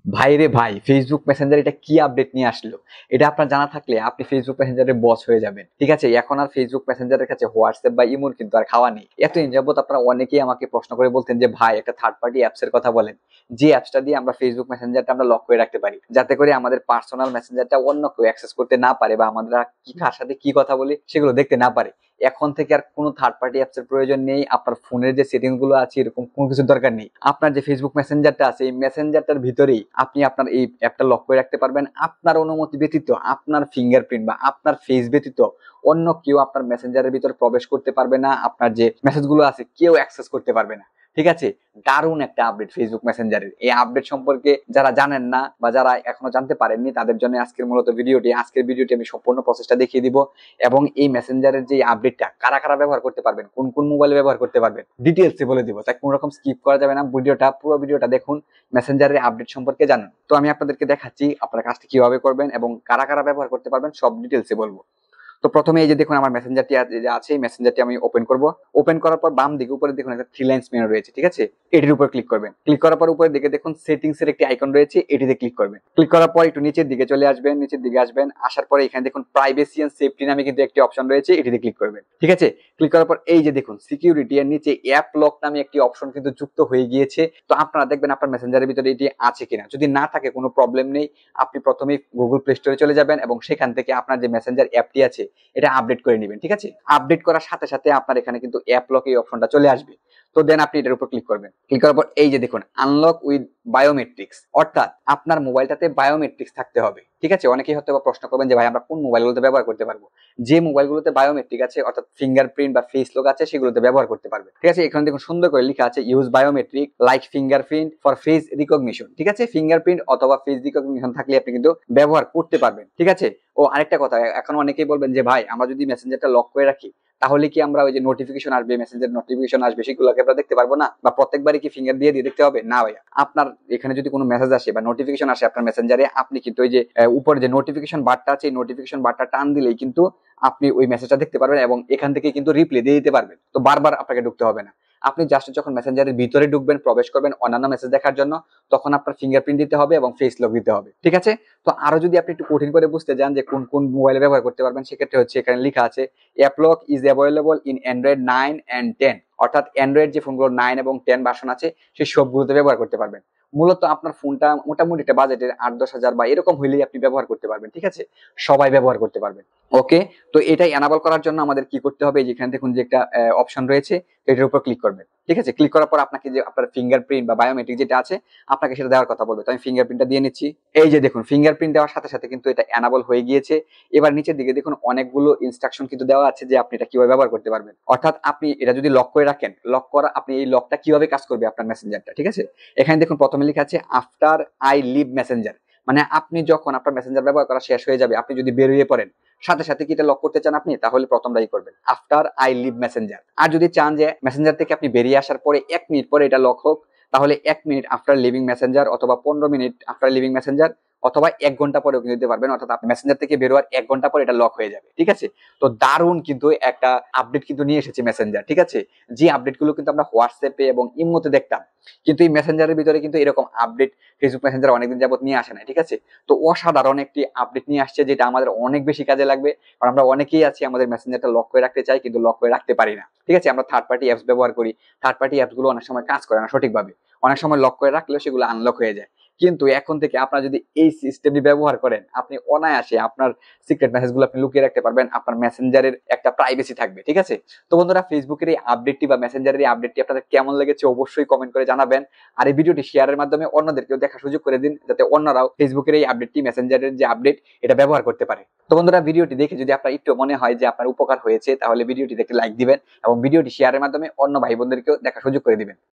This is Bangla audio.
ভাই রে ভাই, ফেসবুক মেসেঞ্জার এটা কি আপডেট নিয়ে আসলো? এটা আপনার জানা থাকলে আপনি ফেসবুক মেসেঞ্জারের বস হয়ে যাবেন। ঠিক আছে, এখন আর ফেসবুক মেসেঞ্জারের কাছে হোয়াটসঅ্যাপ বা ইমোর কিন্তু আর খাওয়া নেই। এতদিন যাবত আপনারা অনেকেই আমাকে প্রশ্ন করে বলতেন যে ভাই একটা থার্ড পার্টি অ্যাপস এর কথা বলেন, যে অ্যাপসটা দিয়ে আমরা ফেসবুক মেসেঞ্জারটা আমরা লক করে রাখতে পারি, যাতে করে আমাদের পার্সোনাল মেসেঞ্জারটা অন্য কেউ অ্যাক্সেস করতে না পারে বা আমরা কি কার সাথে কি কথা বলি সেগুলো দেখতে না পারে। এখন থেকে আর কোনো থার্ড পার্টি অ্যাপস এর প্রয়োজন নেই। আপনার ফোনের যে সেটিংস গুলো আছে এরকম কোনো কিছু দরকার নেই। আপনার যে ফেসবুক মেসেঞ্জারটা আছে এই মেসেঞ্জারটার ভিতরেই আপনি আপনার এই অ্যাপটা লক করে রাখতে পারবেন। আপনার অনুমতি ব্যতীত, আপনার ফিঙ্গারপ্রিন্ট বা আপনার ফেস ব্যতীত অন্য কেউ আপনার মেসেঞ্জারের ভিতর প্রবেশ করতে পারবে না। আপনার যে মেসেজ গুলো আছে কেউ অ্যাক্সেস করতে পারবে না। ঠিক আছে, দারুণ একটা আপডেট ফেসবুক মেসেঞ্জারের। এই আপডেট সম্পর্কে যারা জানেন না বা যারা এখনো জানতে পারেননি তাদের জন্য আজকের মূলত আজকের ভিডিওটি আমি সম্পূর্ণ প্রসেসটা দেখিয়ে দিব। এবং এই মেসেঞ্জারের যে আপডেটটা কারা কারা ব্যবহার করতে পারবেন, কোন কোন মোবাইলে ব্যবহার করতে পারবেন, ডিটেলসে বলে দিব। তাই কোনো রকম স্কিপ করা যাবে না, পুরো ভিডিওটা দেখুন, মেসেঞ্জারের আপডেট সম্পর্কে জানুন। তো আমি আপনাদেরকে দেখাচ্ছি আপনারা কাজটি কিভাবে করবেন এবং কারা কারা ব্যবহার করতে পারবেন, সব ডিটেলসে বলবো। তো প্রথমে এই যে দেখুন আমার মেসেঞ্জারটি আছে, মেসেঞ্জারটি আমি ওপেন করব। ওপেন করার পর বাম দিকে উপরে দেখুন একটা থ্রি লাইন্স মেনু রয়েছে। ঠিক আছে, এটির উপর ক্লিক করবেন। ক্লিক করার পর উপরে দিকে দেখুন সেটিংস এর একটি আইকন রয়েছে, এটিতে ক্লিক করবেন। ক্লিক করার পর একটু নিচের দিকে চলে আসবেন, আসার পরে এখানে দেখুন প্রাইভেসি এন্ড সেফটি নামে কিন্তু একটি অপশন রয়েছে, এটিতে ক্লিক করবেন। ঠিক আছে, ক্লিক করার পর এই যে দেখুন সিকিউরিটি এর নিচে অ্যাপ লক নামে একটি অপশন কিন্তু যুক্ত হয়ে গিয়েছে। তো আপনারা দেখবেন আপনার মেসেঞ্জারের ভিতরে এটি আছে কিনা। যদি না থাকে কোনো প্রবলেম নেই, আপনি প্রথমেই গুগল প্লে স্টোরে চলে যাবেন এবং সেখান থেকে আপনার যে মেসেঞ্জার অ্যাপটি আছে এটা আপডেট করে নেবেন। ঠিক আছে, আপডেট করার সাথে সাথে আপনার এখানে কিন্তু অ্যাপ লক এই অপশনটা চলে আসবে। তো দেন আপনি এটার উপর ক্লিক করবেন। ক্লিক করার পর এই যে দেখুন আনলক উইথ বায়োমেট্রিক্স, অর্থাৎ আপনার মোবাইলটাতে বায়োমেট্রিক্স থাকতে হবে। ঠিক আছে, অনেকেই হয়তো প্রশ্ন করবেন যে ভাই আমরা কোন মোবাইলগুলোতে ব্যবহার করতে পারবো। যে মোবাইলগুলোতে বায়োমেট্রিক আছে অর্থাৎ ফিঙ্গারপ্রিন্ট বা ফেস লক আছে সেগুলোতে ব্যবহার করতে পারবে। ঠিক আছে, এখানে দেখুন সুন্দর করে লেখা আছে use biometric like fingerprint for face recognition. ঠিক আছে, ফিঙ্গারপ্রিন্ট অথবা ফেস রিকগনিশন থাকলে আপনি কিন্তু ব্যবহার করতে পারবেন। ঠিক আছে, ও আরেকটা কথা, এখন অনেকেই বলবেন যে ভাই আমরা যদি মেসেঞ্জারটা লক করে রাখি তাহলে কি আমরা ওই যে নোটিফিকেশন আসবে, মেসেঞ্জার নোটিফিকেশন আসবে, সেগুলোকে আমরা দেখতে পারবো না, বা প্রত্যেকবারই কি ফিঙ্গার দিয়ে দিয়ে দেখতে হবে? না ভাইয়া, আপনার এখানে যদি কোনো মেসেজ আসে বা নোটিফিকেশন আসে আপনার মেসেঞ্জারে, আপনি কিন্তু ওই যে উপরে যে নোটিফিকেশন বারটা আছে এই নোটিফিকেশন বারটা টান দিলেই কিন্তু আপনি ওই মেসেজটা দেখতে পারবেন এবং এখান থেকে কিন্তু রিপ্লাই দিয়ে দিতে পারবেন। তো বারবার আপনাকে ঢুকতে হবে না। আপনি জাস্ট যখন মেসেঞ্জারের ভিতরে ঢুকবেন, প্রবেশ করবেন অন্যান্য মেসেজ দেখার জন্য, তখন আপনার ফিঙ্গারপ্রিন্ট দিতে হবে এবং ফেস লক দিতে হবে। ঠিক আছে, তো আরো যদি আপনি একটু কঠিন করে বুঝতে যান যে কোন কোন মোবাইলে ব্যবহার করতে পারবেন, সেক্ষেত্রে হচ্ছে এখানে লেখা আছে app lock is available in Android 9 and 10, অর্থাৎ অ্যান্ড্রয়েড যে ফোনগুলো 9 এবং 10 ভার্সন আছে সেই সবগুলোতে ব্যবহার করতে পারবেন। মূলত আপনার ফোনটা মোটামুটি একটা বাজেটের 8-10 হাজার বা এরকম হইলেই আপনি ব্যবহার করতে পারবেন। ঠিক আছে, সবাই ব্যবহার করতে পারবেন। ওকে, তো এটাই এনাবল করার জন্য আমাদের কি করতে হবে, যেখানে দেখুন যে একটা অপশন রয়েছে এটার উপর ক্লিক করবেন। ঠিক আছে, ক্লিক করার পর আপনাকে যে আপনার ফিঙ্গারপ্রিন্ট বা বায়োমেট্রিক যেটা আছে আপনাকে সেটা দেওয়ার কথা বলবে। তো আমি ফিঙ্গারপ্রিন্টটা দিয়ে নিচ্ছি। এই যে দেখুন ফিঙ্গারপ্রিন্ট দেওয়ার সাথে সাথে কিন্তু এটা এনাবল হয়ে গিয়েছে। এবার নিচের দিকে দেখুন অনেকগুলো ইনস্ট্রাকশন কিন্তু দেওয়া আছে যে আপনি এটা কিভাবে ব্যবহার করতে পারবেন। অর্থাৎ আপনি এটা যদি লক করে রাখেন, লক করা আপনি এই লকটা কিভাবে কাজ করবে আপনার মেসেঞ্জারটা। ঠিক আছে, এখানে দেখুন প্রথমে লেখা আছে আফটার আই লিভ মেসেঞ্জার, মানে আপনি যখন আপনার মেসেঞ্জার ব্যবহার করা শেষ হয়ে যাবে, আপনি যদি বেরিয়ে পড়েন সাথে সাথে কি এটা লক করতে চান আপনি, তাহলে প্রথমটাই করবেন আফটার আই লিভ মেসেঞ্জার। আর যদি চান যে মেসেঞ্জার থেকে আপনি বেরিয়ে আসার পরে 1 মিনিট পরে এটা লক হোক, তাহলে 1 মিনিট আফটার লিভিং মেসেঞ্জার অথবা 15 মিনিট আফটার লিভিং মেসেঞ্জার অথবা 1 ঘন্টা পরেও কিন্তু দিতে পারবেন। অর্থাৎ আপনি মেসেঞ্জার থেকে বেরোয়ার 1 ঘন্টা পরে এটা লক হয়ে যাবে। ঠিক আছে, তো দারুণ কিন্তু একটা আপডেট কিন্তু নিয়ে এসেছে মেসেঞ্জার। ঠিক আছে, যে আপডেট গুলো কিন্তু আমরা হোয়াটসঅ্যাপে এবং ইমোতে দেখতাম, কিন্তু এই মেসেঞ্জারের ভিতরে কিন্তু এরকম আপডেট ফেসবুক মেসেঞ্জার অনেকদিন যাবত নিয়ে আসে না। ঠিক আছে, তো অসাধারণ একটি আপডেট নিয়ে আসছে যেটা আমাদের অনেক বেশি কাজে লাগবে। কারণ আমরা অনেকেই আছি আমাদের মেসেঞ্জারটা লক করে রাখতে চাই কিন্তু লক করে রাখতে পারি না। ঠিক আছে, আমরা থার্ড পার্টি অ্যাপস ব্যবহার করি, থার্ড পার্টি অ্যাপস গুলো অনেক সময় কাজ করে না সঠিকভাবে, অনেক সময় লক করে রাখলেও সেগুলো আনলক হয়ে যায়। কিন্তু এখন থেকে আপনারা যদি এই সিস্টেমটি ব্যবহার করেন, আপনি অনায়াসে আপনার সিক্রেট মেসেজ গুলো আপনি লুকিয়ে রাখতে পারবেন, আপনার মেসেঞ্জারের একটা প্রাইভেসি থাকবে। ঠিক আছে, তো বন্ধুরা ফেসবুকের এই আপডেটটি বা মেসেঞ্জারের এই আপডেটটি আপনাদের কেমন লেগেছে অবশ্যই কমেন্ট করে জানাবেন। আর এই ভিডিওটি শেয়ারের মাধ্যমে অন্যদেরকেও দেখার সুযোগ করে দিন, যাতে অন্যরাও ফেসবুকের এই আপডেটটি, মেসেঞ্জারের যে আপডেট এটা ব্যবহার করতে পারে। তো বন্ধুরা ভিডিওটি দেখে যদি আপনার একটু মনে হয় যে আপনার উপকার হয়েছে, তাহলে ভিডিওটি দেখে লাইক দিবেন এবং ভিডিওটি শেয়ারের মাধ্যমে অন্য ভাই বোনদেরকেও দেখার সুযোগ করে দিবেন।